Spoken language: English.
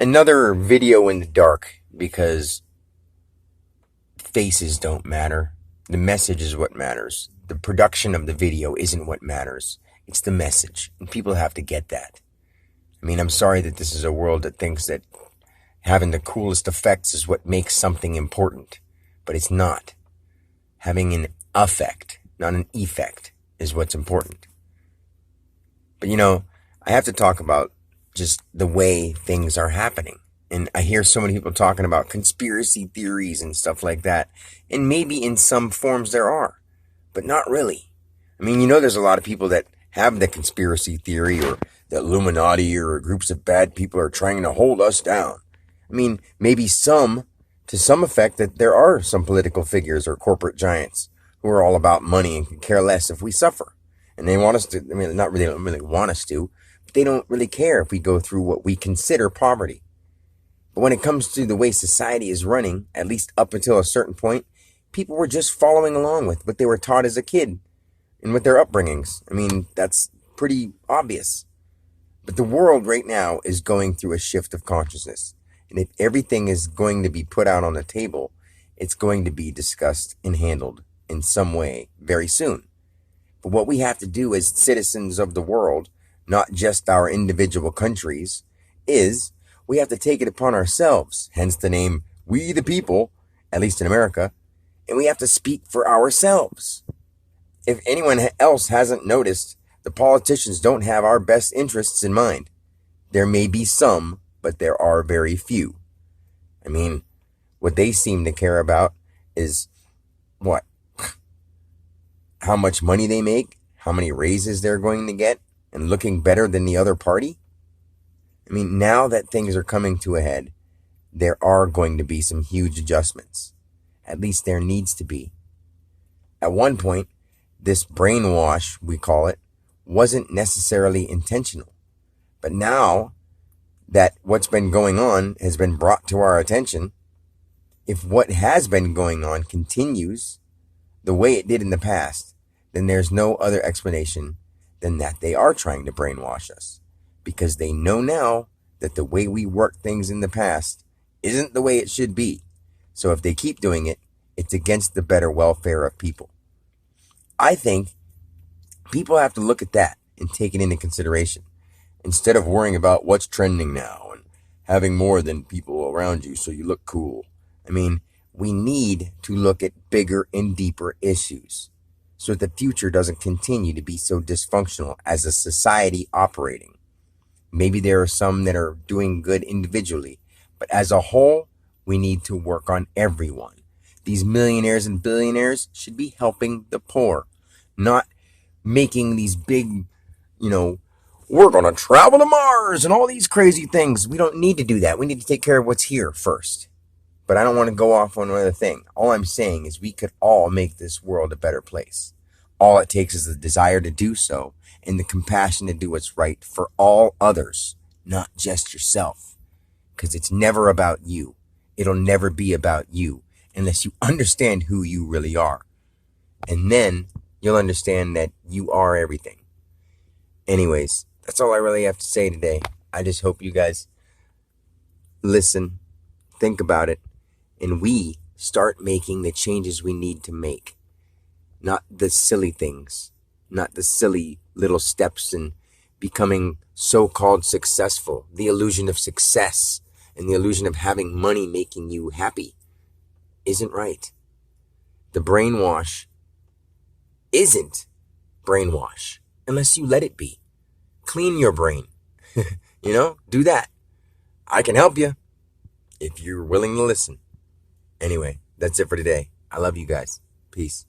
Another video in the dark because faces don't matter. The message is what matters. The production of the video isn't what matters. It's the message. And people have to get that. I mean, I'm sorry that this is a world that thinks that having the coolest effects is what makes something important. But it's not. Having an effect, not an effect, is what's important. But I have to talk about just the way things are happening. And I hear so many people talking about conspiracy theories and stuff like that. And maybe in some forms there are, but not really. I mean, there's a lot of people that have the conspiracy theory or the Illuminati or groups of bad people are trying to hold us down. I mean, maybe to some effect, that there are some political figures or corporate giants who are all about money and could care less if we suffer. And they want us to, not really, don't really want us to, but they don't really care if we go through what we consider poverty. But when it comes to the way society is running, at least up until a certain point, people were just following along with what they were taught as a kid and with their upbringings. I mean, that's pretty obvious. But the world right now is going through a shift of consciousness. And if everything is going to be put out on the table, it's going to be discussed and handled in some way very soon. But what we have to do as citizens of the world, not just our individual countries, is we have to take it upon ourselves, hence the name We the People, at least in America, and we have to speak for ourselves. If anyone else hasn't noticed, the politicians don't have our best interests in mind. There may be some, but there are very few. I mean, what they seem to care about is what? How much money they make, how many raises they're going to get, and looking better than the other party. I mean, now that things are coming to a head, there are going to be some huge adjustments. At least there needs to be. At one point, this brainwash, we call it, wasn't necessarily intentional. But now that what's been going on has been brought to our attention, if what has been going on continues the way it did in the past, then there's no other explanation than that they are trying to brainwash us. Because they know now that the way we worked things in the past isn't the way it should be. So if they keep doing it, it's against the better welfare of people. I think people have to look at that and take it into consideration instead of worrying about what's trending now and having more than people around you so you look cool. I mean, we need to look at bigger and deeper issues so that the future doesn't continue to be so dysfunctional as a society operating. Maybe there are some that are doing good individually, but as a whole, we need to work on everyone. These millionaires and billionaires should be helping the poor, not making these big, we're going to travel to Mars and all these crazy things. We don't need to do that. We need to take care of what's here first. But I don't want to go off on another thing. All I'm saying is we could all make this world a better place. All it takes is the desire to do so and the compassion to do what's right for all others, not just yourself. Because it's never about you. It'll never be about you unless you understand who you really are. And then you'll understand that you are everything. Anyways, that's all I really have to say today. I just hope you guys listen, think about it, and we start making the changes we need to make. Not the silly things, not the silly little steps in becoming so-called successful. The illusion of success and the illusion of having money making you happy isn't right. The brainwash isn't brainwash unless you let it be. Clean your brain. Do that. I can help you if you're willing to listen. Anyway, that's it for today. I love you guys. Peace.